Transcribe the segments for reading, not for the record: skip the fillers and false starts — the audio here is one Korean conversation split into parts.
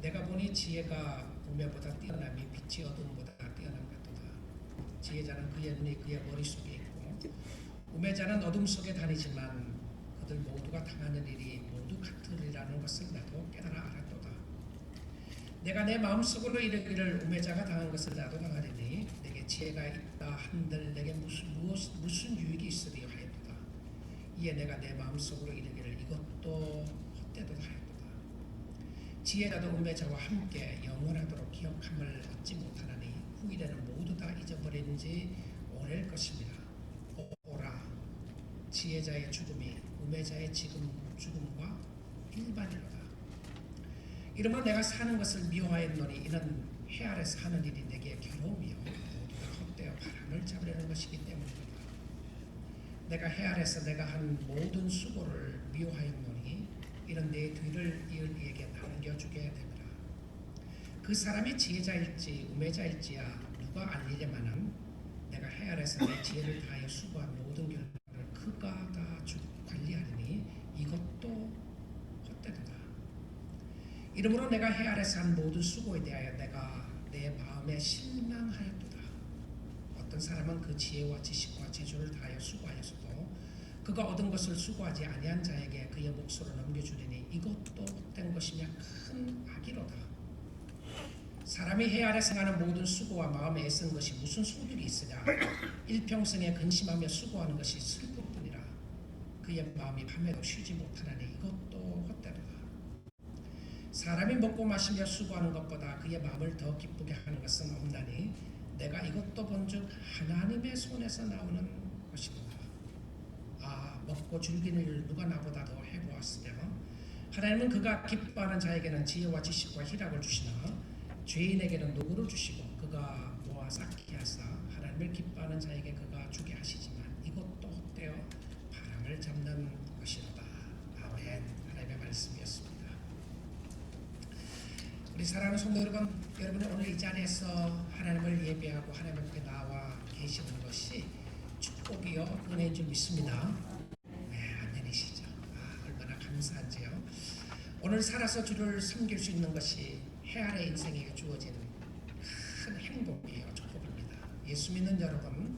내가 보니 지혜가 우매보다 뛰어남이 빛이 어둠보다 뛰어난 것도다. 지혜자는 그의 눈이 그의 머릿속에 있고 우매자는 어둠 속에 다니지만 그들 모두가 당하는 일이 모두 같으리라는 것을 나도 깨달아 알았도다. 내가 내 마음속으로 이르기를 우매자가 당한 것을 나도 당하리니 내게 지혜가 있다 한들 내게 무슨 유익이 있으리요 하였도다. 이에 내가 내 마음속으로 이르기를 이것도 헛되도다 하였도다. 지혜자도 우매자와 함께 영원하도록 기억함을 얻지 못하나니 후일에는 모두 다 잊어버리는지 오래일 것입니다. 오라, 지혜자의 죽음이 우매자의 지금 죽음과 일반이로다. 이러므로 내가 사는 것을 미워하였노니 이는 해 아래서 하는 일이 내게 괴로움이요 모두가 헛되어 바람을 잡으려는 것이기 때문이다. 내가 해 아래서 내가 한 모든 수고를 미워하였노니 이는 내 뒤를 이을 이에게 남겨주게 되리라. 그 사람이 지혜자일지 우매자일지야 누가 알리려마는 내가 해 아래서 내 지혜를 다하여 수고한 모든 결과를 그가 다 관리하리니 이것도 헛되도다. 이러므로 내가 해 아래서 한 모든 수고에 대하여 내가 내 마음에 실망하였도다. 어떤 사람은 그 지혜와 지식과 재주를 다하여 수고하였어도 그가 얻은 것을 수고하지 아니한 자에게 그의 몫으로 넘겨주리니 이것도 헛된 것이며 큰 악이로다. 사람이 해 아래 생하는 모든 수고와 마음에 애쓴 것이 무슨 소득이 있으랴. 일평생에 근심하며 수고하는 것이 슬플 뿐이라. 그의 마음이 밤에도 쉬지 못하나니 이것도 헛되도다. 사람이 먹고 마시며 수고하는 것보다 그의 마음을 더 기쁘게 하는 것은 없나니 내가 이것도 본즉 하나님의 손에서 나오는 것이도다. 아, 먹고 즐기는 일을 누가 나보다 더 해보았으며 하나님은 그가 기뻐하는 자에게는 지혜와 지식과 희락을 주시나 죄인에게는 노고를 주시고 그가 모아 쌓게 하사 하나님을 기뻐하는 자에게 그가 주게 하시지만 이것도 헛되어 바람을 잡는 것이로다. 아멘. 하나님의 말씀이었습니다. 우리 사랑하는 성도 여러분, 여러분은 오늘 이 자리에서 하나님을 예배하고 하나님 앞에 나와 계시는 것이 축복이요 은혜인 줄 믿습니다. 네, 아멘이시죠. 얼마나 감사한지요. 오늘 살아서 주를 섬길 수 있는 것이 해 아래 인생에게 주어진 큰 행복이에요. 축복입니다. 예수 믿는 여러분,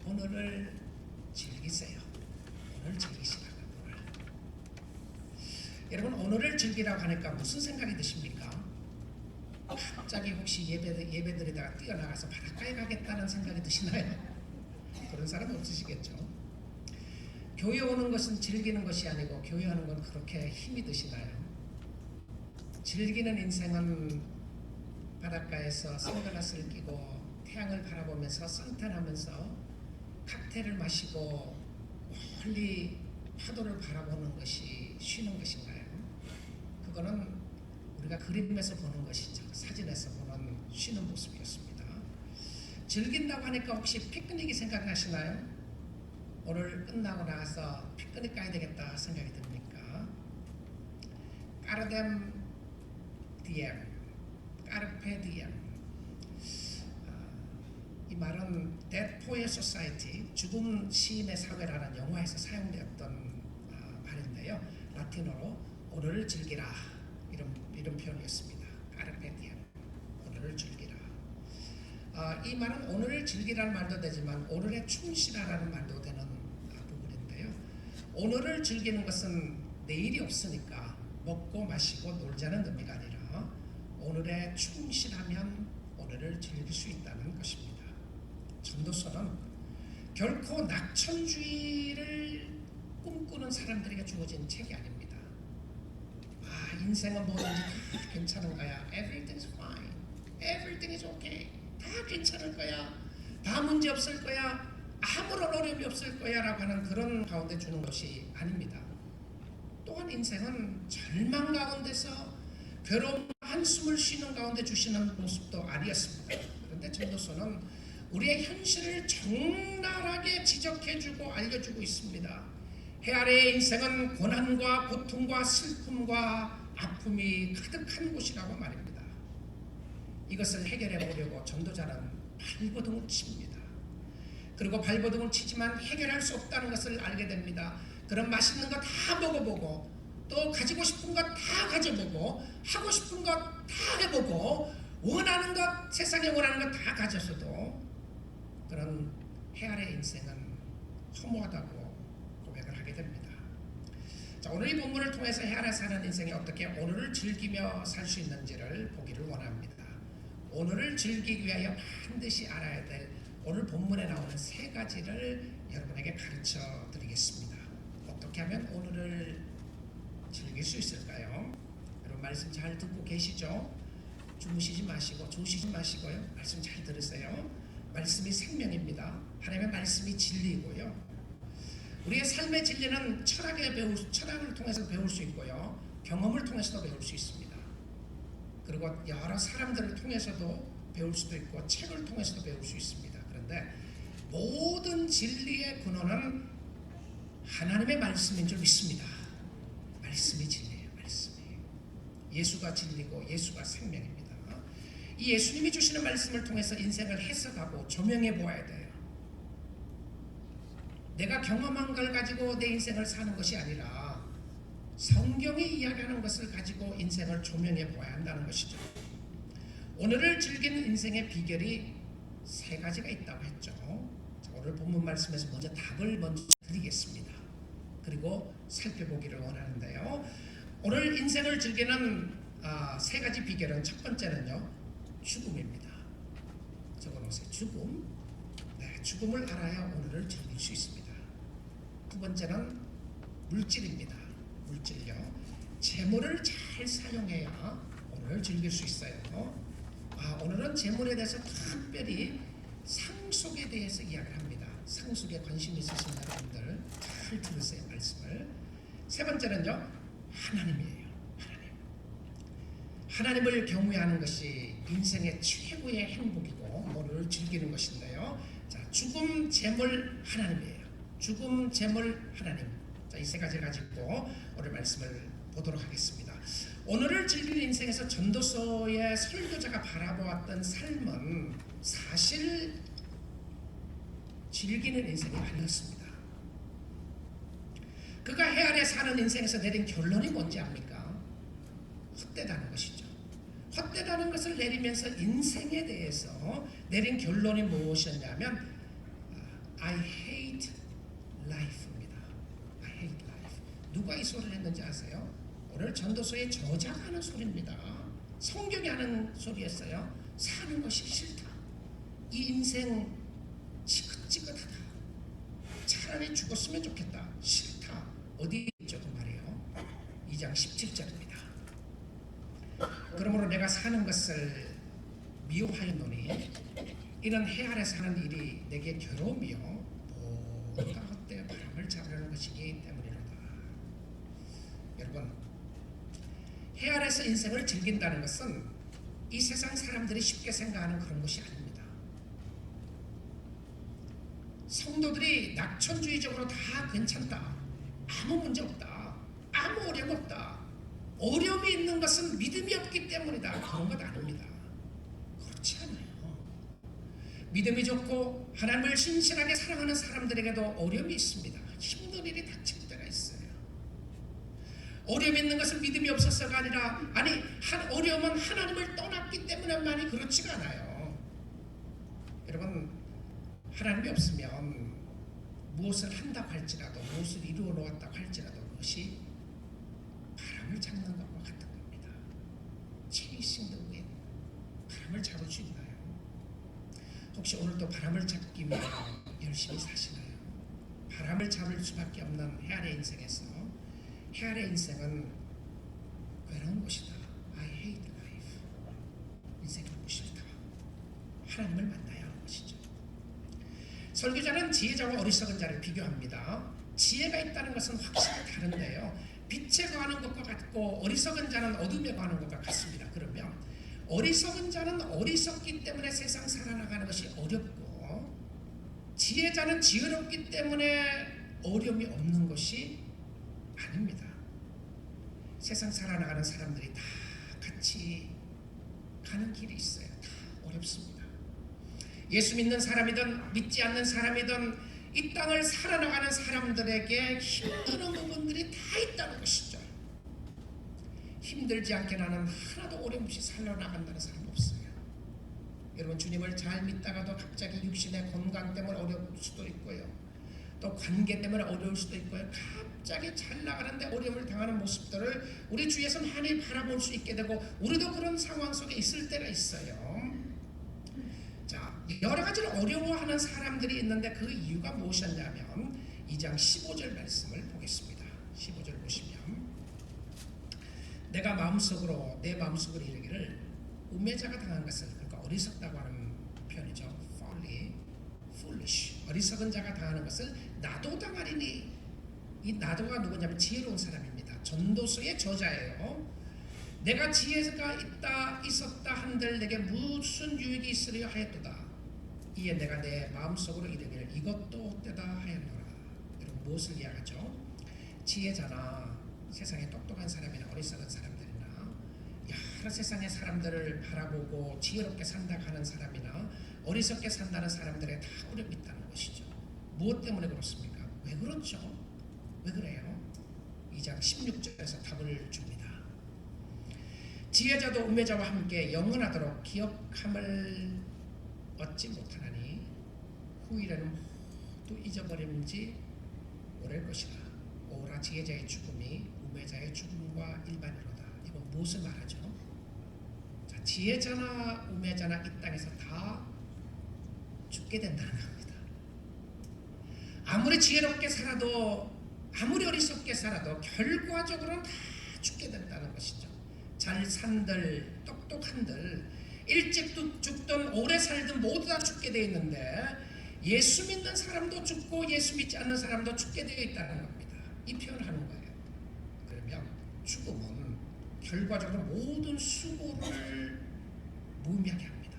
오늘을 즐기세요. 오늘 즐기시라고. 오늘. 여러분, 오늘을 즐기라고 하니까 무슨 생각이 드십니까? 갑자기 혹시 예배드리다가 뛰어나가서 바닷가에 가겠다는 생각이 드시나요? 그런 사람 없으시겠죠? 교회 오는 것은 즐기는 것이 아니고 교회 하는 건 그렇게 힘이 드시나요? 즐기는 인생은 바닷가에서 선글라스를 끼고 태양을 바라보면서 선탄하면서 칵테일을 마시고 멀리 파도를 바라보는 것이 쉬는 것인가요? 그거는 우리가 그림에서 보는 것이죠. 사진에서 보는 쉬는 모습이었습니다. 즐긴다고 하니까 혹시 피크닉이 생각나시나요? 오늘 끝나고 나서 피크닉 가야 되겠다 생각이 듭니까? 까르뎀 디엠, 까르페 디엠. 이 말은 Dead Poets Society, 죽은 시인의 사회라는 영화에서 사용되었던 말인데요. 라틴어로 오늘을 즐기라 이런 표현이었습니다. 까르페 디엠, 오늘을 즐기라. 이 말은 오늘을 즐기라는 말도 되지만 오늘에 충실하라는 말도 되는 부분인데요. 오늘을 즐기는 것은 내일이 없으니까 먹고 마시고 놀자는 의미가 아니라 오늘에 충실하면 오늘을 즐길 수 있다는 것입니다. 전도서는 결코 낙천주의를 꿈꾸는 사람들에게 주어진 책이 아닙니다. 인생은 뭐든지 다 괜찮은 거야. Everything is fine. Everything is okay. 다 괜찮을 거야. 다 문제 없을 거야. 아무런 어려움이 없을 거야 라고 하는 그런 가운데 주는 것이 아닙니다. 또한 인생은 절망 가운데서 괴로움 한숨을 쉬는 가운데 주시는 모습도 아니었습니다. 그런데 전도서는 우리의 현실을 적나라하게 지적해주고 알려주고 있습니다. 해 아래의 인생은 고난과 고통과 슬픔과 아픔이 가득한 곳이라고 말입니다. 이것을 해결해 보려고 전도자는 발버둥을 칩니다. 그리고 발버둥을 치지만 해결할 수 없다는 것을 알게 됩니다. 그런 맛있는 거 다 먹어보고 또 가지고 싶은 것 다 가져보고 하고 싶은 것 다 해보고 원하는 것, 세상에 원하는 것 다 가졌어도 그런 해 아래 인생은 허무하다고 고백을 하게 됩니다. 자, 오늘 이 본문을 통해서 해 아래 사는 인생이 어떻게 오늘을 즐기며 살 수 있는지를 보기를 원합니다. 오늘을 즐기기 위하여 반드시 알아야 될 오늘 본문에 나오는 세 가지를 여러분에게 가르쳐 드리겠습니다. 어떻게 하면 오늘을 즐길 수 있을까요? 여러분 말씀 잘 듣고 계시죠? 주무시지 마시고 조시지 마시고요. 말씀 잘 들으세요. 말씀이 생명입니다. 하나님의 말씀이 진리이고요. 우리의 삶의 진리는 철학을 통해서 배울 수 있고요. 경험을 통해서도 배울 수 있습니다. 그리고 여러 사람들을 통해서도 배울 수도 있고 책을 통해서도 배울 수 있습니다. 그런데 모든 진리의 근원은 하나님의 말씀인 줄 믿습니다. 말씀이 진리예요. 말씀이. 예수가 진리고 예수가 생명입니다. 이 예수님이 주시는 말씀을 통해서 인생을 해석하고 조명해 보아야 돼요. 내가 경험한 걸 가지고 내 인생을 사는 것이 아니라 성경이 이야기하는 것을 가지고 인생을 조명해 보아야 한다는 것이죠. 오늘을 즐기는 인생의 비결이 세 가지가 있다고 했죠. 오늘 본문 말씀에서 먼저 답을 먼저 드리겠습니다. 그리고 살펴보기를 원하는데요. 오늘 인생을 즐기는 세 가지 비결은 첫 번째는요. 죽음입니다. 적어놓으세요. 죽음. 네, 죽음을 알아야 오늘을 즐길 수 있습니다. 두 번째는 물질입니다. 물질요. 재물을 잘 사용해야 오늘을 즐길 수 있어요. 오늘은 재물에 대해서 특별히 상속에 대해서 이야기를 합니다. 상속에 관심 있으신 여러분들 잘 들으세요. 말씀을. 세 번째는요. 하나님이에요. 하나님을 경외하는 것이 인생의 최고의 행복이고 오늘을 즐기는 것인데요. 자, 죽음, 재물, 하나님이에요. 죽음, 재물, 하나님. 자, 이 세 가지를 가지고 오늘 말씀을 보도록 하겠습니다. 오늘을 즐기는 인생에서 전도서의 설교자가 바라보았던 삶은 사실 즐기는 인생이 아니었습니다. 그가 해 아래 사는 인생에서 내린 결론이 뭔지 압니까? 헛되다는 것이죠. 헛되다는 것을 내리면서 인생에 대해서 내린 결론이 무엇이었냐면 I hate life입니다. I hate life. 누가 이 소리를 했는지 아세요? 오늘 전도서의 저자가 하는 소리입니다. 성경이 하는 소리였어요. 사는 것이 싫다. 이 인생 지긋지긋하다. 차라리 죽었으면 좋겠다. 싫다. 어디 있죠? 그 말이에요. 2장 17절입니다. 그러므로 내가 사는 것을 미워하였노니 이는 해 아래 사는 일이 내게 괴로움이요 모두가 헛되어 바람을 잡으려는 것이기 때문이로다. 여러분, 해 아래서 인생을 즐긴다는 것은 이 세상 사람들이 쉽게 생각하는 그런 것이 아닙니다. 성도들이 낙천주의적으로 다 괜찮다. 아무 문제 없다. 아무 어려움 없다. 어려움이 있는 것은 믿음이 없기 때문이다. 그런 것 아닙니다. 그렇지 않아요. 믿음이 좋고 하나님을 신실하게 사랑하는 사람들에게도 어려움이 있습니다. 힘든 일이 닥칠 때가 있어요. 어려움이 있는 것은 믿음이 없어서가 아니라 어려움은 하나님을 떠났기 때문에만이 그렇지가 않아요. 여러분, 하나님이 없으면 무엇을 한다고 할지라도 무엇을 이루어 놓았다고 할지라도 그것이 바람을 잡는 것과 같은 겁니다. Chasing the wind. 바람을 잡을 수 있나요? 혹시 오늘도 바람을 잡기 위해 열심히 사시나요? 바람을 잡을 수밖에 없는 해 아래 인생에서 해 아래 인생은 외로운 곳이다. I hate life. 인생이 너무 싫다. 하나님을 만나야 하는 것이죠. 설교자는 지혜자와 어리석은 자를 비교합니다. 지혜가 있다는 것은 확실히 다른데요. 빛에 거하는 것과 같고 어리석은 자는 어둠에 거하는 것과 같습니다. 그러면 어리석은 자는 어리석기 때문에 세상 살아나가는 것이 어렵고 지혜자는 지혜롭기 때문에 어려움이 없는 것이 아닙니다. 세상 살아나가는 사람들이 다 같이 가는 길이 있어요. 다 어렵습니다. 예수 믿는 사람이든 믿지 않는 사람이든 이 땅을 살아나가는 사람들에게 힘든 부분들이 다 있다는 것이죠. 힘들지 않게 나는 하나도 어려움 없이 살아나간다는 사람 없어요. 여러분 주님을 잘 믿다가도 갑자기 육신의 건강 때문에 어려울 수도 있고요. 또 관계 때문에 어려울 수도 있고요. 갑자기 잘 나가는데 어려움을 당하는 모습들을 우리 주위에서 많이 바라볼 수 있게 되고 우리도 그런 상황 속에 있을 때가 있어요. 자, 여러 가지로 어려워하는 사람들이 있는데 그 이유가 무엇이었냐면 2장 15절 말씀을 보겠습니다. 15절 보시면 내 마음속으로 이르기를 우매자가 당한 것을, 그러니까 어리석다고 하는 표현이죠. foolish, 어리석은 자가 당하는 것을 나도 당하리니. 이 나도가 누구냐면 지혜로운 사람입니다. 전도서의 저자예요. 내가 지혜가 있었다 한들 내게 무슨 유익이 있으려 하였도다. 이에 내가 내 마음속으로 이르기를 이것도 때다 하였노라. 여러분 무엇을 이야기하죠? 지혜자나 세상에 똑똑한 사람이나 어리석은 사람들이나 여러 세상의 사람들을 바라보고 지혜롭게 산다고 하는 사람이나 어리석게 산다는 사람들에 다 어려움이 있다는 것이죠. 무엇 때문에 그렇습니까? 왜 그렇죠? 왜 그래요? 2장 16절에서 답을 줍니다. 지혜자도 우매자와 함께 영원하도록 기억함을 얻지 못하나니 후일에는 모두 잊어버림지 오랄 것이라. 오라 지혜자의 죽음이 우매자의 죽음과 일반이로다. 이건 무엇을 말하죠? 자, 지혜자나 우매자나 이 땅에서 다 죽게 된다는 겁니다. 아무리 지혜롭게 살아도 아무리 어리석게 살아도 결과적으로는 다 죽게 된다는 것이죠. 잘 산들 똑똑한들 일찍 죽든 오래 살든 모두 다 죽게 되어 있는데 예수 믿는 사람도 죽고 예수 믿지 않는 사람도 죽게 되어 있다는 겁니다. 이 표현을 하는 거예요. 그러면 죽음은 결과적으로 모든 수고를 무의미하게 합니다.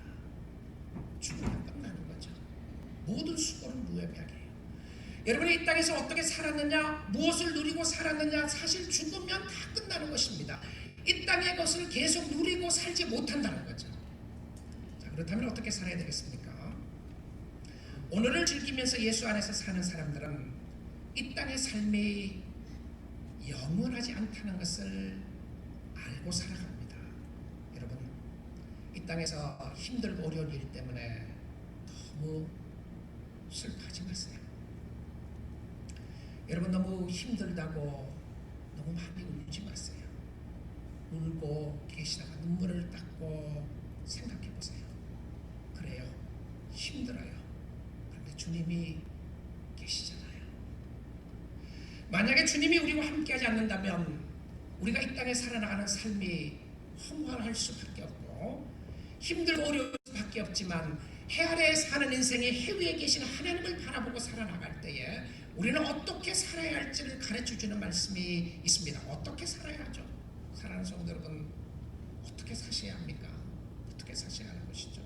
죽으면 끝나는 거죠. 모든 수고를 무의미하게 해요. 여러분이 이 땅에서 어떻게 살았느냐, 무엇을 누리고 살았느냐, 사실 죽으면 다 끝나는 것입니다. 이 땅의 것을 계속 누리고 살지 못한다는 거죠. 자, 그렇다면 어떻게 살아야 되겠습니까? 오늘을 즐기면서 예수 안에서 사는 사람들은 이 땅의 삶이 영원하지 않다는 것을 알고 살아갑니다. 여러분, 이 땅에서 힘들고 어려운 일 때문에 너무 슬퍼하지 마세요. 여러분 너무 힘들다고 너무 많이 울지 마세요. 울고 계시다가 눈물을 닦고 생각해 보세요. 그래요. 힘들어요. 그런데 주님이 계시잖아요. 만약에 주님이 우리와 함께하지 않는다면 우리가 이 땅에 살아나가는 삶이 허무할 수밖에 없고 힘들고 어려울 수밖에 없지만 해 아래에 사는 인생의 해 위에 계신 하나님을 바라보고 살아나갈 때에 우리는 어떻게 살아야 할지를 가르쳐주는 말씀이 있습니다. 어떻게 살아야 하죠? 사랑하는 성도 여러분, 어떻게 사셔야 합니까? 어떻게 사셔야 하는 것이죠?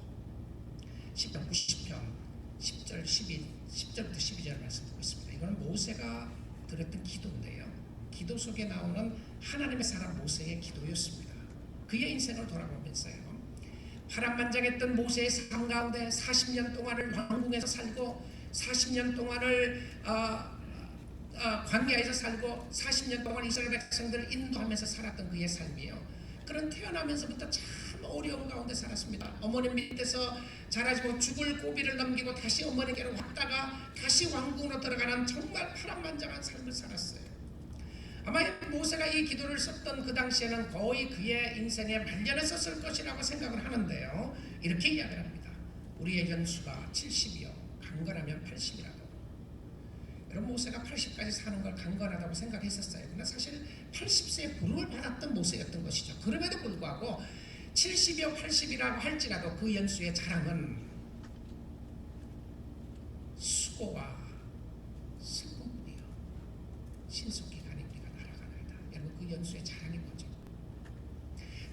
시편 90편 10절부터 12절 말씀 보고 있습니다. 이거는 모세가 드렸던 기도인데요. 기도 속에 나오는 하나님의 사람 모세의 기도였습니다. 그의 인생을 돌아보면서요. 파란만장했던 모세의 삶 가운데 40년 동안을 왕궁에서 살고 40년 동안을 광야에서 살고 40년 동안 이스라엘 백성들을 인도하면서 살았던 그의 삶이에요. 그런 태어나면서부터 참 어려운 가운데 살았습니다. 어머님 밑에서 자라지고 죽을 고비를 넘기고 다시 어머니께로 왔다가 다시 왕궁으로 들어가는 정말 파란만장한 삶을 살았어요. 아마 모세가 이 기도를 썼던 그 당시에는 거의 그의 인생의 말년에 썼을 것이라고 생각을 하는데요. 이렇게 이야기를 합니다. 우리의 연수가 70이요 강건하면 80이라도. 여러분 모세가 80까지 사는 걸 강건하다고 생각했었어요. 그러나 사실 80세에 부름을 받았던 모세였던 것이죠. 그럼에도 불구하고 70이요 80이라고 할지라도 그 연수의 자랑은 수고와 슬픔이요 신속히 가는 우리가 날아가나이다. 여러분 그 연수의 자랑이 뭐죠?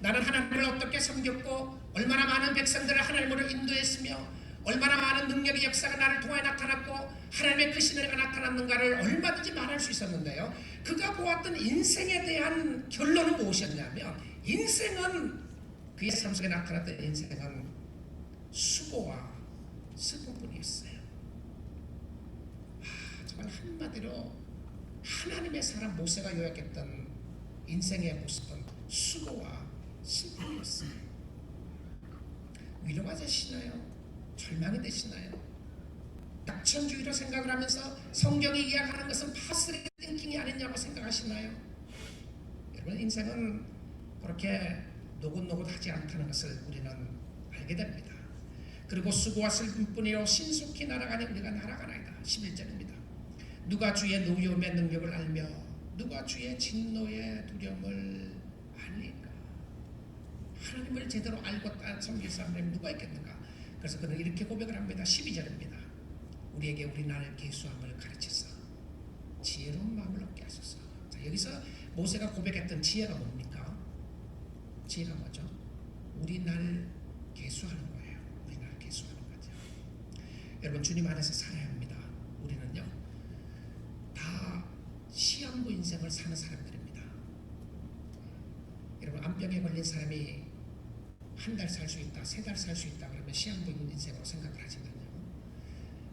나는 하나님을 어떻게 섬겼고 얼마나 많은 백성들을 하나님으로 인도했으며 얼마나 많은 능력의 역사가 나를 통해 나타났고 하나님의 그 신뢰가 나타났는가를 얼마든지 말할 수 있었는데요. 그가 보았던 인생에 대한 결론은 무엇이었냐면 인생은 그의 삶 속에 나타났던 인생은 수고와 슬픔뿐이었어요. 정말 한마디로 하나님의 사람 모세가 요약했던 인생의 모습은 수고와 슬픔이었어요. 위로가 되시나요? 절망이 되시나요? 낙천주의로 생각을 하면서 성경이 이야기하는 것은 파스리 띵킹이 아니냐고 생각하시나요? 여러분, 인생은 그렇게 노곤노곤하지 않다는 것을 우리는 알게 됩니다. 그리고 수고와 슬픔뿐이요 신속히 날아가니 우리가 날아가나이다. 11절입니다. 누가 주의 노여움의 능력을 알며 누가 주의 진노의 두려움을 알리까? 하나님을 제대로 알고 섬길 사람이 누가 있겠는가? 그래서 그는 이렇게 고백을 합니다. 12절입니다. 우리에게 우리 나를 계수함을 가르쳐서 지혜로운 마음을 얻게 하소서. 자, 여기서 모세가 고백했던 지혜가 뭡니까? 지혜가 뭐죠? 우리 날 계수하는 거예요. 우리 날 계수하는 거죠. 여러분, 주님 안에서 살아야 합니다. 우리는요 다 시한부 인생을 사는 사람들입니다. 여러분, 암병에 걸린 사람이 한 달 살 수 있다, 3달 살 수 있다 그러면 시한부 인생으로 생각을 하지만요,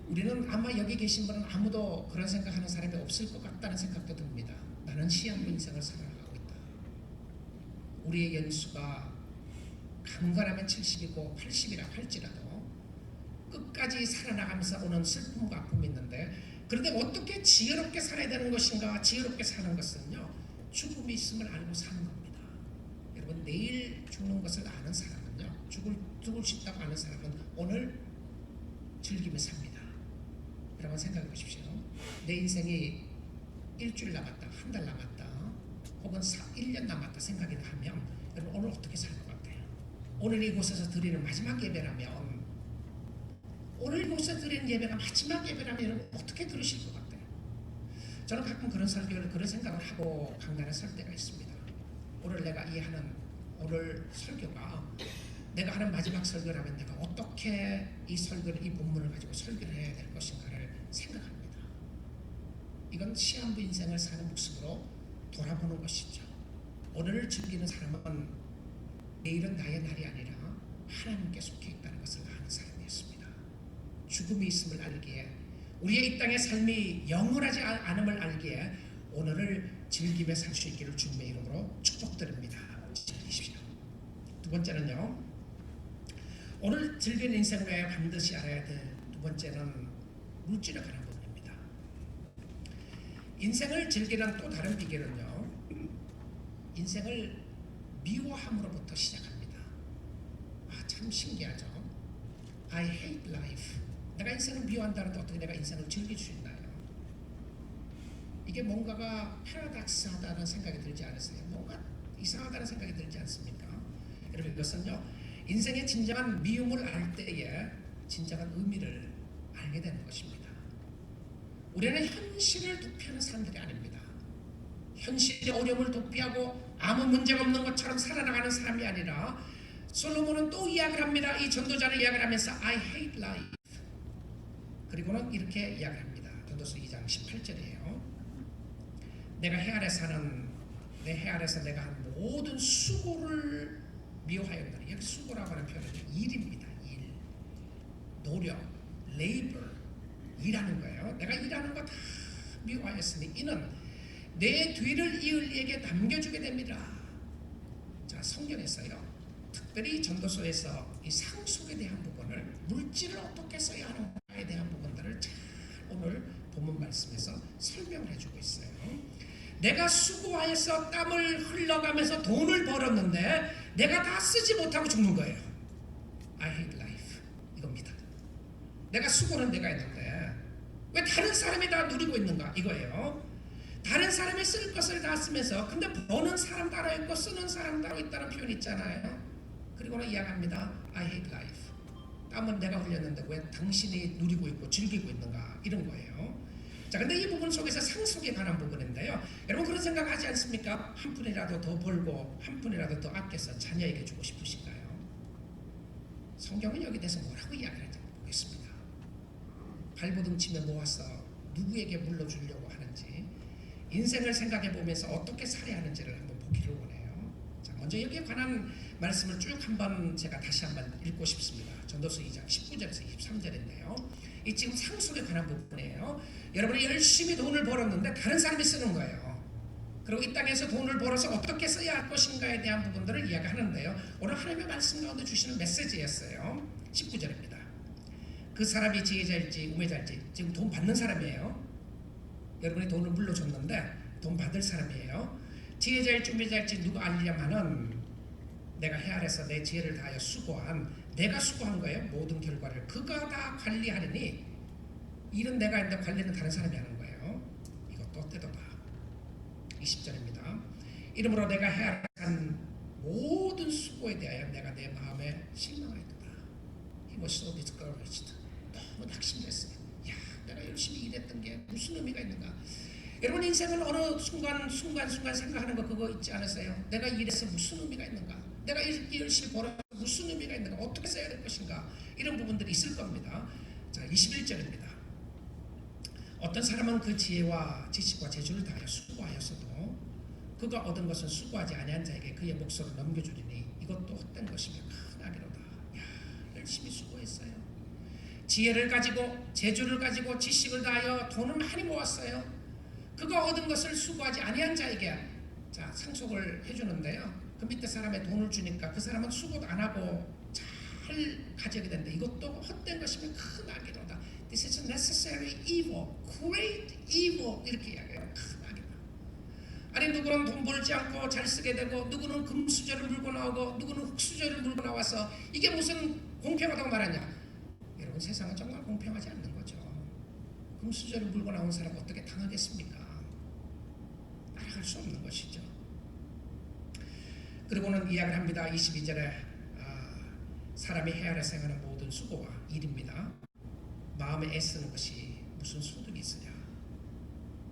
우리는 아마 여기 계신 분은 아무도 그런 생각하는 사람이 없을 것 같다는 생각도 듭니다. 나는 시한부 인생을 살아가고 있다. 우리의 연수가 강건하면 70이고 80이라 할지라도 끝까지 살아나가면서 오는 슬픔과 아픔이 있는데, 그런데 어떻게 지혜롭게 살아야 되는 것인가? 지혜롭게 사는 것은요, 죽음이 있음을 알고 사는 겁니다. 여러분, 내일 죽는 것을 아는 사람은요, 죽을 수 있다고 아는 사람은 오늘 즐기며 삽니다. 여러분, 생각해 보십시오. 내 인생이 일주일 남았다, 한 달 남았다, 혹은 1년 남았다 생각이 하면 여러분, 오늘 어떻게 살 것 같아요? 오늘 이곳에서 드리는 마지막 예배라면, 오늘 이곳에서 드리는 예배가 마지막 예배라면 여러분 어떻게 들으실 것 같아요? 저는 가끔 그런 설교를, 그런 생각을 하고 강단에 설 때가 있습니다. 오늘 내가 오늘 설교가 내가 하는 마지막 설교라면 내가 어떻게 이 설교를, 이 본문을 가지고 설교를 해야 될 것인가를 생각합니다. 이건 시한부 인생을 사는 모습으로 돌아보는 것이죠. 오늘을 즐기는 사람은 내일은 나의 날이 아니라 하나님께 속해 있다는 것을 아는 사람이었습니다. 죽음이 있음을 알기에, 우리의 이 땅의 삶이 영원하지 않음을 알기에 오늘을 즐기며 살 수 있기를 주님의 이름으로 축복드립니다. 즐기십시오. 두 번째는요, 오늘 즐기는 인생 외에 반드시 알아야 될 두 번째는 물질에 관한 부분입니다. 인생을 즐기는 또 다른 비결은요, 인생을 미워함으로부터 시작합니다. 참 신기하죠? I hate life. 내가 인생을 미워한다는데 어떻게 내가 인생을 즐길 수 있나요? 이게 뭔가가 패러닥스하다는 생각이 들지 않으세요? 뭔가 이상하다는 생각이 들지 않습니까? 여러분, 이것은요, 인생의 진정한 미움을 알 때에 진정한 의미를 알게 되는 것입니다. 우리는 현실을 도피하는 사람들이 아닙니다. 현실의 어려움을 도피하고 아무 문제가 없는 것처럼 살아나가는 사람이 아니라, 솔로몬은 또 이야기를 합니다. 이 전도자를 이야기를 하면서 I hate life. 그리고는 이렇게 이야기를 합니다. 전도서 2장 18절이에요. 내가 해 아래서 내가 한 모든 수고를 미워하였노니, 여기 수고라고 하는 표현은 일입니다. 일, 노력, labor, 일하는 거예요. 내가 일하는 거 다 미워하였으니 이는 내 뒤를 이을 이에게 남겨주게 됩니다. 자, 성경에서요, 특별히 전도서에서 이 상속에 대한 부분을, 물질을 어떻게 써야 하는가에 대한 부분들을 잘 오늘 본문 말씀에서 설명을 해주고 있어요. 내가 수고하여서 땀을 흘러가면서 돈을 벌었는데 내가 다 쓰지 못하고 죽는 거예요. I hate life. 이겁니다. 내가 수고는 내가 했는데 왜 다른 사람이 다 누리고 있는가? 이거예요. 다른 사람이 쓸 것을 다 쓰면서, 근데 버는 사람 따로 있고 쓰는 사람 따로 있다는 표현이 있잖아요. 그리고는 이야기합니다. I hate life. 땀은 내가 흘렸는데 왜 당신이 누리고 있고 즐기고 있는가? 이런 거예요. 자, 근데 이 부분 속에서 상속에 관한 부분인데요, 여러분 그런 생각하지 않습니까? 한 푼이라도 더 벌고 한 푼이라도 더 아껴서 자녀에게 주고 싶으신가요? 성경은 여기 대해서 뭐라고 이야기하는지 보겠습니다. 발버둥치며 모아서 누구에게 물려주려고 하는지, 인생을 생각해 보면서 어떻게 살아야 하는지를 한번 보기를 원해요. 자, 먼저 여기에 관한 말씀을 쭉 한번 제가 다시 한번 읽고 싶습니다. 전도서 2장 19절에서 23절인데요. 이 지금 상속에 관한 부분이에요. 여러분이 열심히 돈을 벌었는데 다른 사람이 쓰는 거예요. 그리고 이 땅에서 돈을 벌어서 어떻게 써야 할 것인가에 대한 부분들을 이야기하는데요. 오늘 하나님의 말씀 가운데 주시는 메시지였어요. 19절입니다. 그 사람이 지혜자일지 우매자일지, 지금 돈 받는 사람이에요. 여러분이 돈을 물려줬는데 돈 받을 사람이에요. 지혜자일지 우매자일지 누가 알리냐면은 내가 헤아려서 내 지혜를 다하여 수고한, 내가 수고한 거예요. 모든 결과를 그가 다 관리하리니, 일은 내가 했는데 관리는 다른 사람이 하는 거예요. 이것도 때도다. 20절입니다. 이러므로 내가 헤아려한 모든 수고에 대하여 내가 내 마음에 실망하였다. He was so discouraged. 너무 낙심됐어요. 야, 내가 열심히 일했던 게 무슨 의미가 있는가? 여러분 인생을 어느 순간 생각하는 거 그거 있지 않으세요? 내가 일해서 무슨 의미가 있는가? 내가 이렇게 열심히 벌어서 무슨 의미가 있는가? 어떻게 써야 될 것인가? 이런 부분들이 있을 겁니다. 자, 21절입니다. 어떤 사람은 그 지혜와 지식과 재주를 다하여 수고하였어도 그가 얻은 것은 수고하지 아니한 자에게 그의 몫으로 넘겨주리니 이것도 헛된 것이며 큰 악이로다. 야, 열심히 수고했어요. 지혜를 가지고 재주를 가지고 지식을 다하여 돈을 많이 모았어요. 그가 얻은 것을 수고하지 아니한 자에게, 자, 상속을 해주는데요. 그 밑에 사람의 돈을 주니까 그 사람은 수고도 안 하고 잘 가져게 되는데 이것도 헛된 것이면 큰 악이로다. This is a necessary evil, great evil, 이렇게 이야기해요. 큰 악이다. 아니 누구는 돈 벌지 않고 잘 쓰게 되고, 누구는 금수저를 물고 나오고, 누구는 흙수저를 물고 나와서 이게 무슨 공평하다고 말하냐? 여러분 세상은 정말 공평하지 않는 거죠. 금수저를 물고 나온 사람 어떻게 당하겠습니까? 따라갈 수 없는 것이죠. 그리고는 이야기를 합니다. 22절에 사람이 헤아려서 행하는 모든 수고와 일입니다. 마음에 애쓰는 것이 무슨 소득이 있으랴.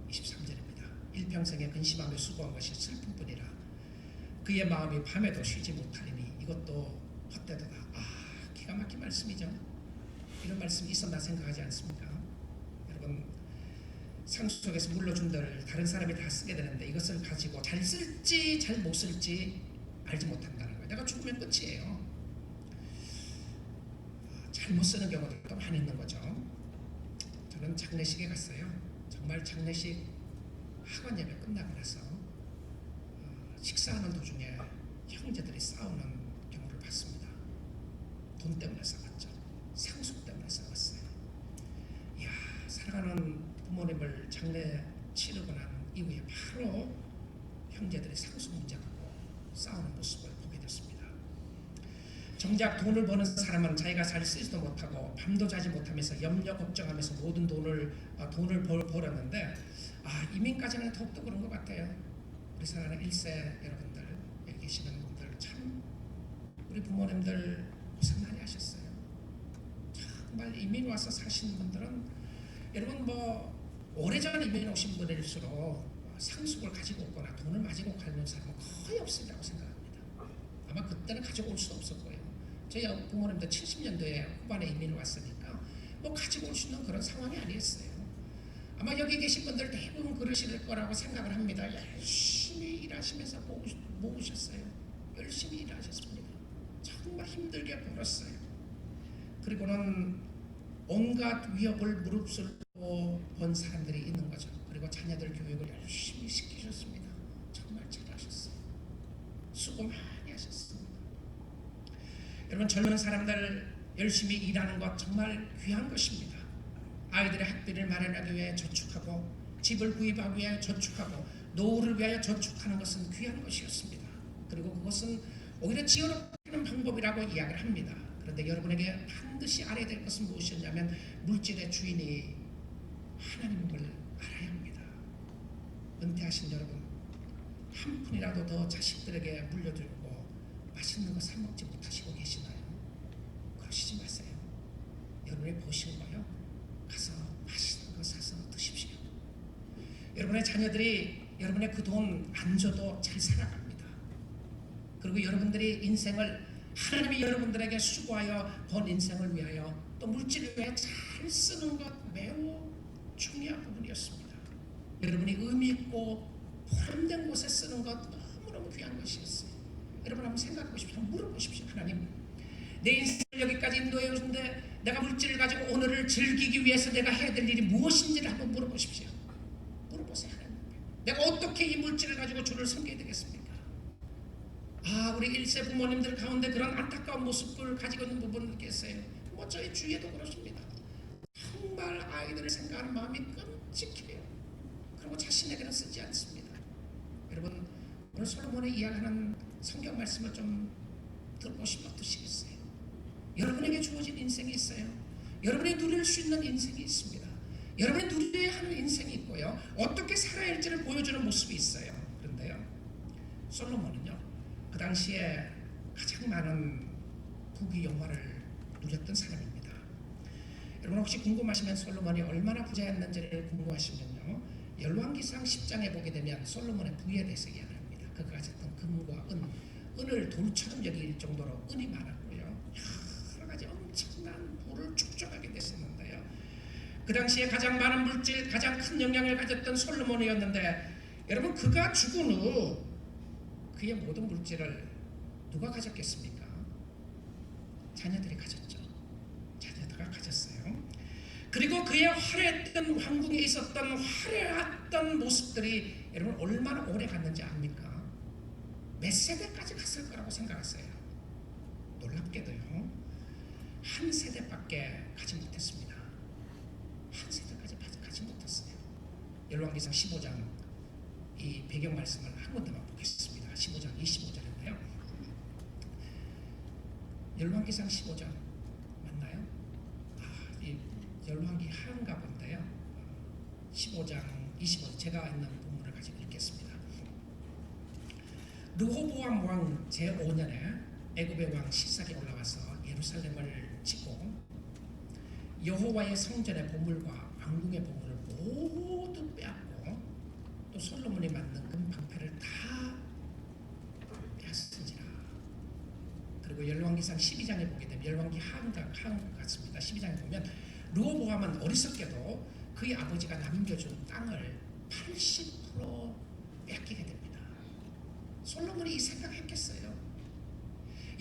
23절입니다. 일평생에 근심하며 수고한 것이 슬픔뿐이라. 그의 마음이 밤에도 쉬지 못하리니 이것도 헛되도다. 기가 막힌 말씀이죠. 이런 말씀이 있었나 생각하지 않습니까? 여러분 상속에서 물려준 데를 다른 사람이 다 쓰게 되는데 이것을 가지고 잘 쓸지 잘 못 쓸지 알지 못한다는 거예요. 내가 죽으면 끝이에요. 잘못 쓰는 경우도 많이 있는 거죠. 저는 장례식에 갔어요. 정말 장례식 학원 예배 끝나고 나서 식사하는 도중에 형제들이 싸우는 경우를 봤습니다. 돈 때문에 싸웠죠. 상속 때문에 싸웠어요. 이야, 살아가는 부모님을 장례 치르고 난 이후에 바로 형제들이 상속 문제 갖고 싸우는 모습을 보게 됐습니다. 정작 돈을 버는 사람은 자기가 잘 쓰지도 못하고 밤도 자지 못하면서 염려 걱정하면서 모든 돈을 벌었는데 이민까지는 더욱더 그런 것 같아요. 우리 사랑하는 1세 여러분들, 여기 계시는 분들 참 우리 부모님들 고생 많이 하셨어요. 정말 이민 와서 사시는 분들은 여러분 뭐 오래전에 이민 오신 분일수록 상속을 가지고 오거나 돈을 가지고 가는 사람은 거의 없으리라고 생각합니다. 아마 그때는 가지고 올 수도 없을 거예요. 저희 부모님도 70년도에 후반에 이민을 왔으니까 뭐 가지고 올 수 있는 그런 상황이 아니었어요. 아마 여기 계신 분들 대부분 그러실 거라고 생각을 합니다. 열심히 일하시면서 모으셨어요. 열심히 일하셨습니다. 정말 힘들게 벌었어요. 그리고는 온갖 위협을 무릅쓰고 본 사람들이 있는 거죠. 그리고 자녀들 교육을 열심히 시키셨습니다. 정말 잘하셨어요. 수고 많이 하셨습니다. 여러분 젊은 사람들 열심히 일하는 것 정말 귀한 것입니다. 아이들의 학비를 마련하기 위해 저축하고 집을 구입하기 위해 저축하고 노후를 위하여 저축하는 것은 귀한 것이었습니다. 그리고 그것은 오히려 지혜롭는 방법이라고 이야기를 합니다. 그런데 여러분에게 반드시 알아야 될 것은 무엇이냐면 물질의 주인이 하나님인 걸 알아야 합니다. 은퇴하신 여러분 한 푼이라도 더 자식들에게 물려주고 맛있는 거 사 먹지 못하시고 계시나요? 그러시지 마세요. 여러분이 보신 거요. 가서 맛있는 거 사서 드십시오. 여러분의 자녀들이 여러분의 그 돈 안 줘도 잘 살아갑니다. 그리고 여러분들이 인생을 하나님이 여러분들에게 수고하여 번 인생을 위하여 또 물질을 위해 잘 쓰는 것 매우 중요한 부분이었습니다. 여러분이 의미 있고 보람된 곳에 쓰는 것 너무너무 귀한 것이었어요. 여러분 한번 생각해 보십시오. 한번 물어보십시오. 하나님, 내 인생을 여기까지 인도해 오셨는데 내가 물질을 가지고 오늘을 즐기기 위해서 내가 해야 될 일이 무엇인지를 한번 물어보십시오. 물어보세요. 하나님. 내가 어떻게 이 물질을 가지고 주를 섬겨야 되겠습니까? 우리 1세 부모님들 가운데 그런 안타까운 모습을 가지고 있는 부분들 계세요. 뭐 저희 주위에도 그렇습니다. 정말 아이들을 생각하는 마음이 끔찍해요. 그리고 자신에게는 쓰지 않습니다. 여러분, 오늘 솔로몬이 이야기하는 성경 말씀을 좀 들어보시면 어떠시겠어요? 여러분에게 주어진 인생이 있어요. 여러분이 누릴 수 있는 인생이 있습니다. 여러분이 누려야 하는 인생이 있고요. 어떻게 살아야 할지를 보여주는 모습이 있어요. 그런데요, 솔로몬은요, 그 당시에 가장 많은 부귀 영화를 누렸던 사람입니다. 여러분 혹시 궁금하시면 솔로몬이 얼마나 부자였는지를 궁금하시면요, 열왕기상 10장에 보게 되면 솔로몬의 부에 대해서 이야기합니다. 그가 가졌던 금과 은을 돌처럼 여길 정도로 은이 많았고요, 여러 가지 엄청난 부를 축적하게 됐었는데요, 그 당시에 가장 많은 물질, 가장 큰 영향을 가졌던 솔로몬이었는데, 여러분 그가 죽은 후 그의 모든 물질을 누가 가졌겠습니까? 자녀들이 가졌죠. 자녀들가 가졌어요. 그리고 그의 화려했던 왕궁에 있었던 화려했던 모습들이 여러분 얼마나 오래 갔는지 압니까? 몇 세대까지 갔을 거라고 생각했어요. 놀랍게도요, 한 세대밖에 가지 못했습니다. 한 세대까지 가지 못했어요. 열왕기상 15장 이 배경 말씀을 한 군데만 보겠습니다. 15장 25절인데요. 열왕기상 15장 맞나요? 이 열왕기 하인가 본데요. 15장 25절 제가 있는 본문을 가지고 읽겠습니다. 르호보암 왕 제5년에 애굽의 왕 시삭이 올라와서 예루살렘을 짓고 여호와의 성전의 보물과 왕궁의 보물을 모두 빼앗고 또 솔로몬이 만든 금방패를 다 빼앗은지라. 그리고 열왕기상 12장에 보게 되면 열왕기 하인과 같습니다. 12장에 보면 르호보암은 어리석게도 그의 아버지가 남겨준 땅을 80% 뺏기게 됩니다. 솔로몬이 이 생각했겠어요?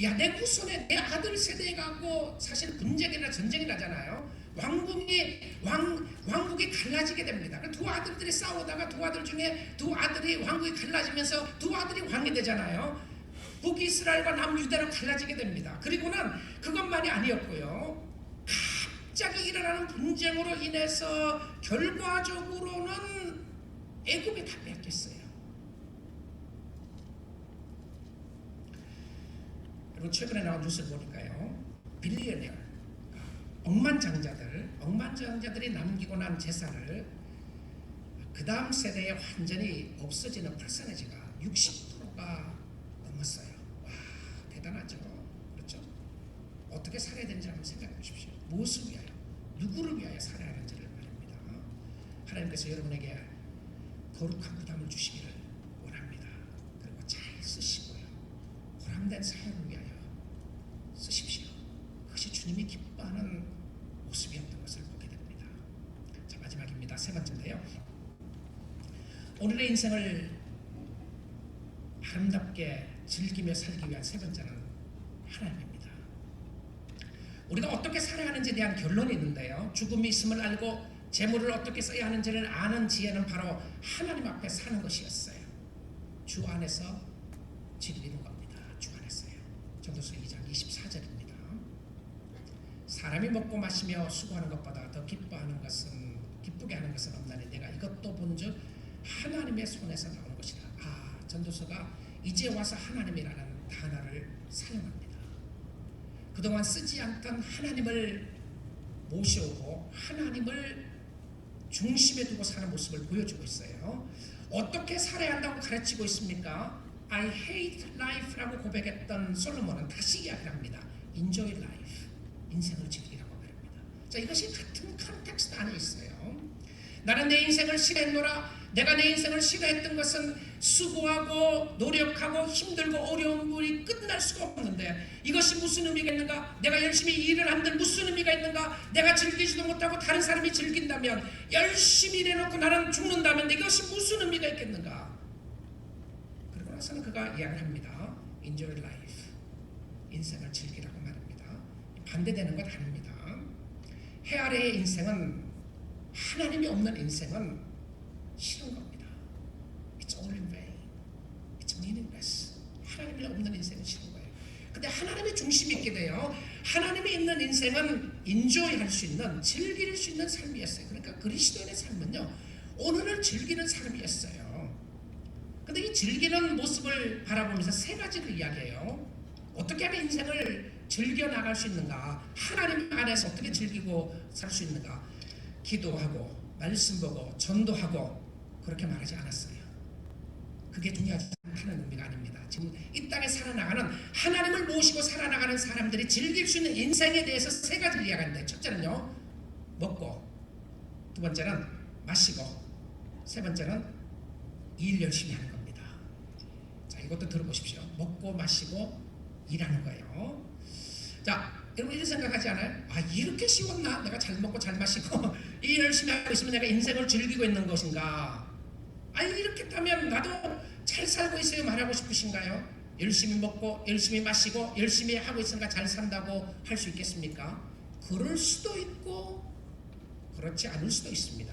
야, 내 후손에 내 아들 세대에 가고 사실 분쟁이나 전쟁이 나잖아요. 왕국이 갈라지게 됩니다. 두 아들들이 싸우다가 두 아들 중에 두 아들이 왕국이 갈라지면서 두 아들이 왕이 되잖아요. 북이스라엘과 남유다로 갈라지게 됩니다. 그리고는 그것만이 아니었고요, 갑자기 일어나는 분쟁으로 인해서 결과적으로는 애굽이 다 뺏겼어요. 그리고 최근에 나온 뉴스를 보니까요, 빌리어네어, 억만장자들이 남기고 난 재산을 그 다음 세대에 완전히 없어지는 퍼센티지가 60%가 넘었어요. 와, 대단하죠. 그렇죠? 어떻게 살아야 되는지 한번 생각해 보십시오. 무엇을 위하여, 누구를 위하여 살아야 하는지를 말입니다. 하나님께서 여러분에게 거룩한 부담을 주시기를 원합니다. 그리고 잘 쓰시고요, 보람된 삶을 위하여 쓰십시오. 그것이 주님이 기뻐하는 모습이었던 것을 보게 됩니다. 자, 마지막입니다. 세 번째인데요, 오늘의 인생을 아름답게 즐기며 살기 위한 세 번째는 하나님입니다. 우리가 어떻게 살아야 하는지에 대한 결론이 있는데요, 죽음이 있음을 알고 재물을 어떻게 써야 하는지를 아는 지혜는 바로 하나님 앞에 사는 것이었어요. 주 안에서 즐기는 겁니다. 주 안에서요. 전도서 2장 24절입니다. 사람이 먹고 마시며 수고하는 것보다 더 기쁘게 하는 것은 없나니 내가 이것도 본즉 하나님의 손에서 나오는 것이다. 전도서가 이제 와서 하나님이라는 단어를 사용합니다. 그동안 쓰지 않던 하나님을 모셔오고 하나님을 중심에 두고 사는 모습을 보여주고 있어요. 어떻게 살아야 한다고 가르치고 있습니까? I hate life라고 고백했던 솔로몬은 다시 이야기합니다. Enjoy life, 인생을 즐기라고 말합니다. 자, 이것이 같은 컨텍스트 안에 있어요. 나는 내 인생을 싫어했노라. 내가 내 인생을 싫어했던 것은 수고하고 노력하고 힘들고 어려운 일이 끝날 수가 없는데 이것이 무슨 의미가 있는가? 내가 열심히 일을 한들 무슨 의미가 있는가? 내가 즐기지도 못하고 다른 사람이 즐긴다면, 열심히 일해놓고 나는 죽는다면 이것이 무슨 의미가 있겠는가? 그러고 나서는 그가 이야기를 합니다. Enjoy life, 인생을 즐기라고 말합니다. 반대되는 것 아닙니다. 해 아래의 인생은, 하나님이 없는 인생은 싫은 겁니다. 중심 있게 돼요. 하나님이 있는 인생은 인조할 수 있는, 즐길 수 있는 삶이었어요. 그러니까 그리스도인의 삶은요, 오늘을 즐기는 삶이었어요. 근데 이 즐기는 모습을 바라보면서 세 가지를 이야기해요. 어떻게 하면 인생을 즐겨 나갈 수 있는가? 하나님 안에서 어떻게 즐기고 살 수 있는가? 기도하고 말씀 보고 전도하고 그렇게 말하지 않았어요. 그게 중요하지 않다는 의미가 아닙니다. 지금 이 땅에 살아나가는, 하나님을 모시고 살아나가는 사람들이 즐길 수 있는 인생에 대해서 세 가지를 이야기하는데, 첫째는요, 먹고, 두 번째는 마시고, 세 번째는 일 열심히 하는 겁니다. 자, 이것도 들어보십시오. 먹고 마시고 일하는 거예요. 자, 여러분 이런 생각하지 않아요? 아, 이렇게 쉬웠나? 내가 잘 먹고 잘 마시고 일 열심히 하고 있으면 내가 인생을 즐기고 있는 것인가? 아, 이렇게 하면 나도 잘 살고 있어요 말하고 싶으신가요? 열심히 먹고 열심히 마시고 열심히 하고 있으니까 잘 산다고 할 수 있겠습니까? 그럴 수도 있고 그렇지 않을 수도 있습니다.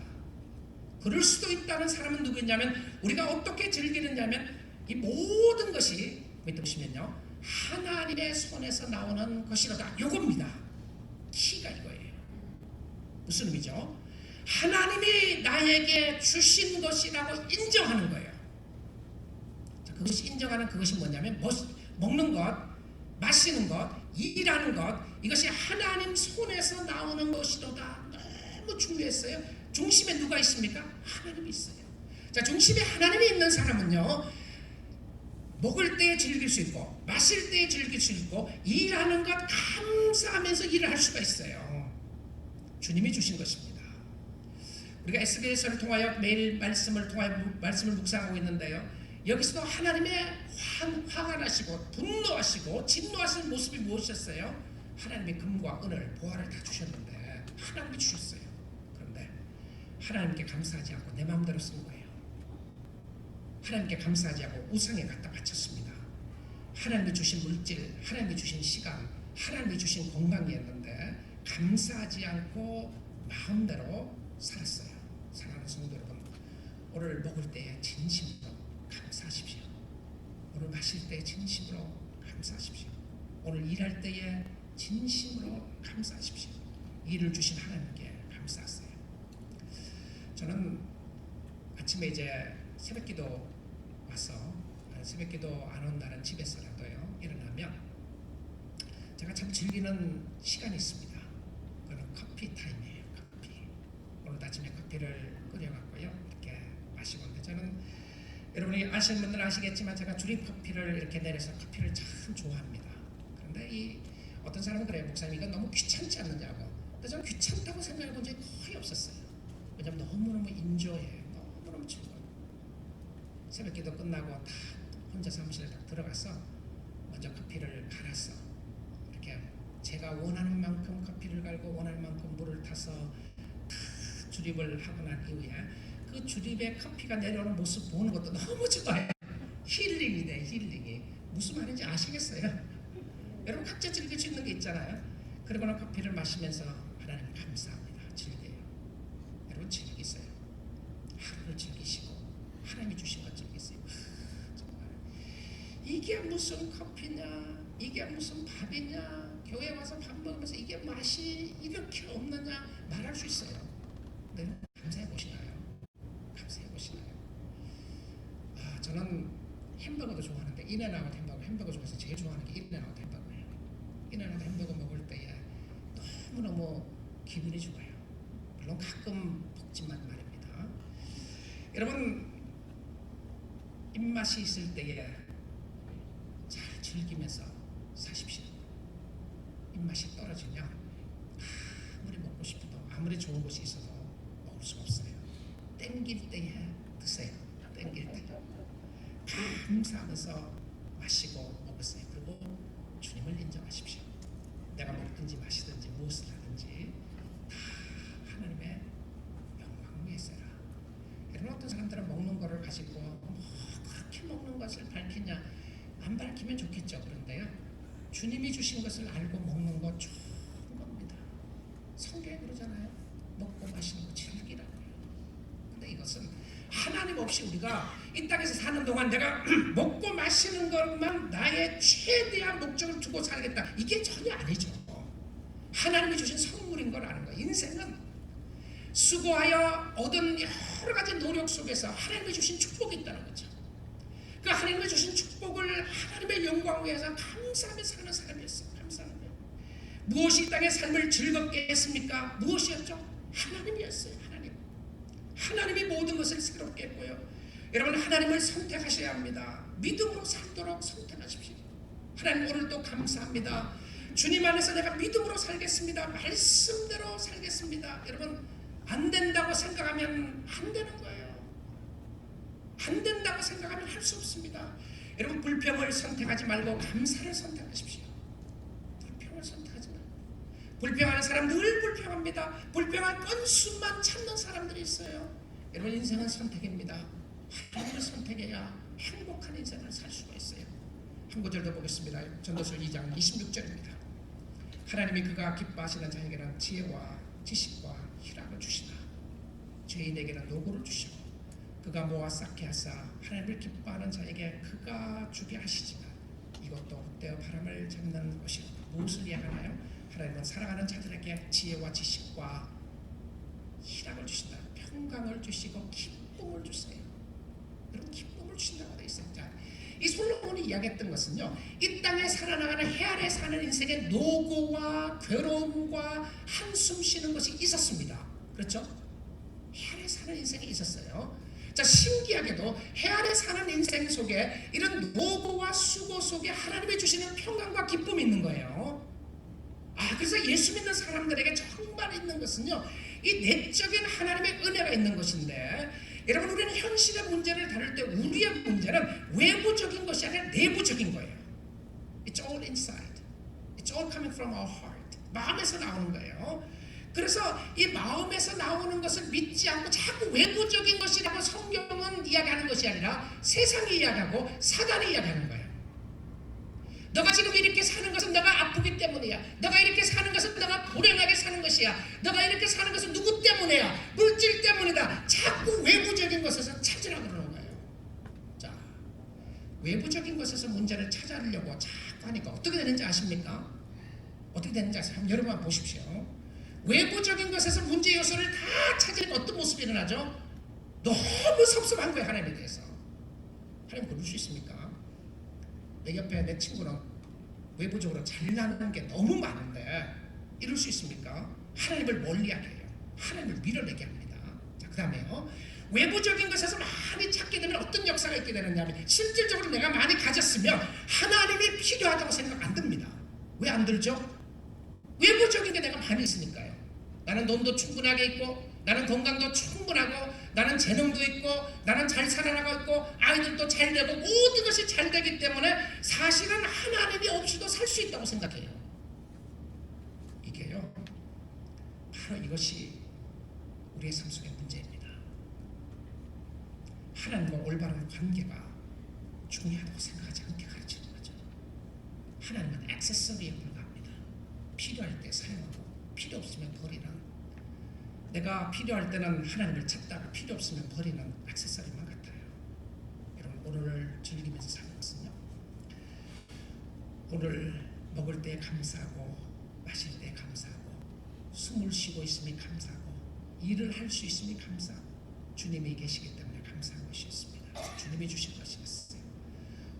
그럴 수도 있다는 사람은 누구냐면, 우리가 어떻게 즐기느냐면 이 모든 것이 밑에 보시면요, 하나님의 손에서 나오는 것이로다. 요겁니다. 키가 이거예요. 무슨 의미죠? 하나님이 나에게 주신 것이라고 인정하는 거예요. 자, 그것이 인정하는 그것이 뭐냐면, 먹는 것, 마시는 것, 일하는 것, 이것이 하나님 손에서 나오는 것이로다. 너무 중요했어요. 중심에 누가 있습니까? 하나님이 있어요. 자, 중심에 하나님이 있는 사람은요, 먹을 때 즐길 수 있고 마실 때 즐길 수 있고 일하는 것 감사하면서 일을 할 수가 있어요. 주님이 주신 것입니다. 우리가 SBS를 통하여 매일 말씀을 묵상하고 있는데요, 여기서도 하나님의 화가 나시고 분노하시고 진노하시는 모습이 무엇이었어요? 하나님의 금과 은을, 보화를 다 주셨는데 하나님이 주셨어요. 그런데 하나님께 감사하지 않고 내 마음대로 쓴 거예요. 하나님께 감사하지 않고 우상에 갖다 바쳤습니다. 하나님이 주신 물질, 하나님이 주신 시간, 하나님이 주신 건강이었는데 감사하지 않고 마음대로 살았어요. 사랑하는 성도 여러분, 오늘 먹을 때에 진심으로 감사하십시오. 오늘 마실 때에 진심으로 감사하십시오. 오늘 일할 때에 진심으로 감사하십시오. 일을 주신 하나님께 감사하세요. 저는 아침에 이제 새벽기도 와서, 새벽기도 안 온 날은 집에서라도요, 일어나면 제가 참 즐기는 시간이 있습니다. 그건 커피 타임이에요. 커피. 오늘 아침에 커피를 끓여갖고요, 이렇게 마시고 있는데, 저는 여러분이 아시는 분들은 아시겠지만 제가 주립 커피를 이렇게 내려서 커피를 참 좋아합니다. 그런데 이 어떤 사람은 그래요. 목사님, 이건 너무 귀찮지 않느냐고. 근데 저는 귀찮다고 생각해 본 적이 거의 없었어요. 왜냐면 너무너무 인조해요. 너무너무 즐거워요. 새벽기도 끝나고 다 혼자 사무실에 딱 들어가서 먼저 커피를 갈아서 이렇게 제가 원하는 만큼 커피를 갈고 원하는 만큼 물을 타서 다 주립을 하고 난 이후에 그 주립에 커피가 내려오는 모습 보는 것도 너무 좋아요. 힐링이 돼, 힐링이. 무슨 말인지 아시겠어요? 여러분 각자 즐길 수 있는 게 있잖아요. 그러고는 커피를 마시면서 하나님 감사합니다. 즐겨요. 여러분 즐기세요. 하루를 즐기시고 하나님이 주신 것 즐기세요. 정말 이게 무슨 커피냐, 이게 무슨 밥이냐, 교회 와서 밥 먹으면서 이게 맛이 이렇게 없느냐 말할 수 있어요. 근데 감사해 보시나요? 감사해 보시나요? 아, 저는 햄버거도 좋아하는데 인앤아웃 햄버거 중에서 제일 좋아하는 게 인앤아웃 햄버거예요. 인앤아웃 햄버거 먹을 때에 너무너무 기분이 좋아요. 물론 가끔 먹지만 말입니다. 여러분, 입맛이 있을 때에 잘 즐기면서 사십시오. 입맛이 떨어지면 아무리 먹고 싶어도, 아무리 좋은 곳이 있어도 먹을 수가 없어요. 땡길 때에 드세요. 땡길 때 감사하면서 마시고 먹으세요. 그리고 주님을 인정하십시오. 내가 먹든지 마시든지 무엇을 하든지 다 하나님의 영광을 위해서라. 여러분, 어떤 사람들은 먹는 거를 가지고 그렇게 먹는 것을 밝히냐, 안 밝히면 좋겠죠. 그런데요, 주님이 주신 것을 알고 먹는 거 좋은 겁니다. 성경에 그러잖아요. 먹고 마시는 거 즐기라고요. 근데 이것은 하나님 없이 우리가 이 땅에서 사는 동안 내가 먹고 마시는 것만 나의 최대한 목적을 두고 살겠다. 이게 전혀 아니죠. 하나님이 주신 선물인 걸 아는 거예요. 인생은 수고하여 얻은 여러 가지 노력 속에서 하나님이 주신 축복이 있다는 거죠. 그 하나님이 주신 축복을 하나님의 영광을 위해서 감사하며 사는 사람이었어요. 감사하는 거예요. 무엇이 이 땅의 삶을 즐겁게 했습니까? 무엇이었죠? 하나님이었어요. 하나님이 모든 것을 새롭게 했고요. 여러분, 하나님을 선택하셔야 합니다. 믿음으로 살도록 선택하십시오. 하나님, 오늘도 감사합니다. 주님 안에서 내가 믿음으로 살겠습니다. 말씀대로 살겠습니다. 여러분, 안 된다고 생각하면 안 되는 거예요. 안 된다고 생각하면 할 수 없습니다. 여러분, 불평을 선택하지 말고 감사를 선택하십시오. 불평을 선택하지 말고. 불평하는 사람 늘 불평합니다. 불평할 건수만 찾는 사람들이 있어요. 여러분, 인생은 선택입니다. 하나님을 선택해야 행복한 인생을 살 수가 있어요. 한 구절 더 보겠습니다. 전도서 2장 26절입니다. 하나님이 그가 기뻐하시는 자에게는 지혜와 지식과 희락을 주시나 죄인에게는 노고를 주시고 그가 모아 쌓게 하사 하나님을 기뻐하는 자에게 그가 주게 하시지만 이것도 헛되어 바람을 잡는 것이고. 무엇을 이야기하나요? 하나님은 사랑하는 자들에게 지혜와 지식과 희락을 주신다. 평강을 주시고 기쁨을 주세요. 여러분, 기쁨을 주신다고 되어 있어요. 자, 이 솔로몬이 이야기했던 것은요, 이 땅에 살아나가는 해 아래 사는 인생의 노고와 괴로움과 한숨 쉬는 것이 있었습니다. 그렇죠? 해 아래 사는 인생이 있었어요. 자, 신기하게도 해 아래 사는 인생 속에 이런 노고와 수고 속에 하나님이 주시는 평강과 기쁨이 있는 거예요. 그래서 예수 믿는 사람들에게 정말 있는 것은요, 이 내적인 하나님의 은혜가 있는 것인데, 여러분, 우리는 현실의 문제를 다룰 때 우리의 문제는 외부적인 것이 아니라 내부적인 거예요. It's all inside. It's all coming from our heart. 마음에서 나오는 거예요. 그래서 이 마음에서 나오는 것을 믿지 않고 자꾸 외부적인 것이라고 성경은 이야기하는 것이 아니라 세상이 이야기하고 사단이 이야기하는 거예요. 너가 지금 이렇게 사는 것은 너가 아프기 때문이야. 너가 이렇게 사는 것은 너가 불행하게 사는 것이야. 너가 이렇게 사는 것은 누구 때문이야? 물질 때문이다. 자꾸 외부적인 것에서 찾으라고 그러는 거예요. 자, 외부적인 것에서 문제를 찾아내려고 자꾸 하니까 어떻게 되는지 아십니까? 어떻게 되는지 아세요? 여러분 한번 보십시오. 외부적인 것에서 문제 요소를 다 찾으니까 어떤 모습이 일어나죠? 너무 섭섭한 거예요. 하나님에 대해서. 하나님 그럴 수 있습니까? 내 옆에 내 친구는 외부적으로 잘나는 게 너무 많은데 이럴 수 있습니까? 하나님을 멀리하게 해요. 하나님을 밀어내게 합니다. 자, 그 다음에요, 외부적인 것에서 많이 찾게 되면 어떤 역사가 있게 되느냐면, 실질적으로 내가 많이 가졌으면 하나님이 필요하다고 생각 안 듭니다. 왜 안 들죠? 외부적인 게 내가 많이 있으니까요. 나는 돈도 충분하게 있고, 나는 건강도 충분하고, 나는 재능도 있고, 나는 잘 살아나가고 있고, 아이들도 잘 되고, 모든 것이 잘 되기 때문에 사실은 하나님이 없이도 살 수 있다고 생각해요. 이게요, 바로 이것이 우리의 삶 속의 문제입니다. 하나님과 올바른 관계가 중요하다고 생각하지 않게 가르치는 거죠. 하나님은 액세서리에 불과합니다. 필요할 때 사용하고 필요 없으면 버리는, 내가 필요할 때는 하나님을 찾다가 필요 없으면 버리는 액세서리만 같아요. 여러분, 오늘을 즐기면서 사는 것은요, 오늘 먹을 때 감사하고, 마실 때 감사하고, 숨을 쉬고 있음이 감사하고, 일을 할 수 있음이 감사하고, 주님이 계시기 때문에 감사한 것이었습니다. 주님이 주신 것이었어요.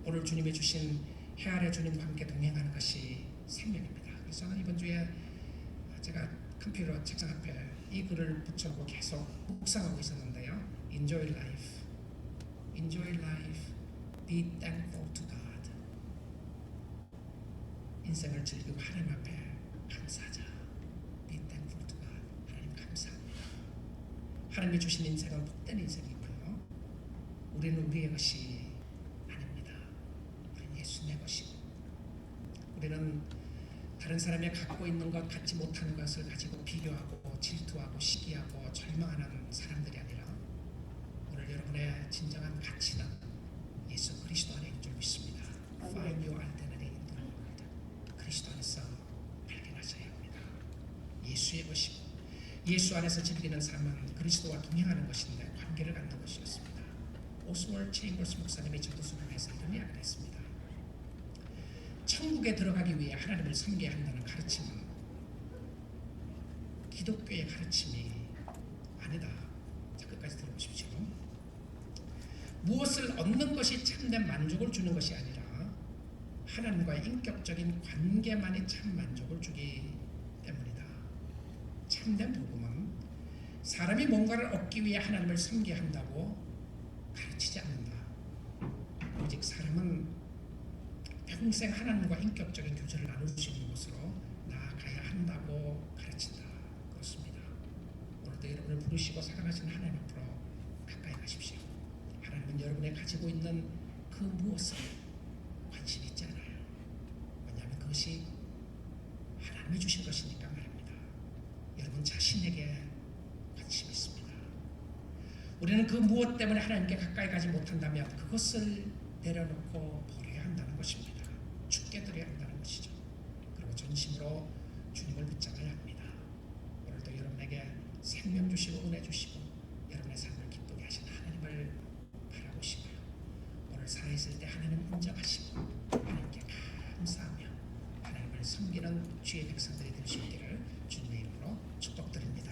오늘 주님이 주신 해 아래 주님과 함께 동행하는 것이 생명입니다. 그래서 저는 이번 주에 제가 컴퓨터 책상 앞에 이 글을 붙여놓고 계속 묵상하고 있었는데요. Enjoy life. Enjoy life. Be thankful to God. 인생을 즐기고 하나님 앞에 감사하자. Be thankful to God. 하나님 감사합니다. 하나님이 주신 인생은 복된 인생이고요. 우리는 우리의 것이 아닙니다. 우리는 예수님의 것이고, 우리는 다른 사람이 갖고 있는 것, 갖지 못하는 것을 가지고 비교하고 질투하고 시기하고 절망하는 사람들이 아니라, 오늘 여러분의 진정한 가치는 예수 그리스도 안에 있는 줄 믿습니다. Find your identity in the Lord. 그리스도 안에서 발견하셔야 합니다. 예수의 것이고, 예수 안에서 즐기는 삶은 그리스도와 동행하는 것인데 관계를 갖는 것이었습니다. 오스월 체인버스 목사님이 전도서를 해서 이런 이야기를 했습니다. 천국에 들어가기 위해 하나님을 섬겨야 한다는 가르침은 기독교의 가르침이 아니다. 자, 끝까지 들어보십시오. 무엇을 얻는 것이 참된 만족을 주는 것이 아니라 하나님과의 인격적인 관계만이 참 만족을 주기 때문이다. 참된 복음은 사람이 뭔가를 얻기 위해 하나님을 섬겨야 한다고 가르치지 않는다. 오직 사람은 평생 하나님과 인격적인 교제를 나눌 수 있는 곳으로 나아가야 한다고 가르친다. 그렇습니다. 오늘도 여러분을 부르시고 사랑하시는 하나님 앞으로 가까이 가십시오. 하나님은 여러분이 가지고 있는 그 무엇을 관심이 있지 않아요. 왜냐하면 그것이 하나님이 주신 것이니까 말입니다. 여러분 자신에게 관심이 있습니다. 우리는 그 무엇 때문에 하나님께 가까이 가지 못한다면 그것을 내려놓고 버려야 한다는 것입니다. 죽게 드려야 한다는 것이죠. 그리고 전심으로 주님을 붙잡아야 합니다. 오늘도 여러분에게 생명 주시고 은혜 주시고 여러분의 삶을 기쁘게 하신 하나님을 바라보시고요. 오늘 살아있을 때 하나님 인정하시고 하나님께 감사하며 하나님을 섬기는 주의 백성들이 될 수 있기를 주님의 이름으로 축복드립니다.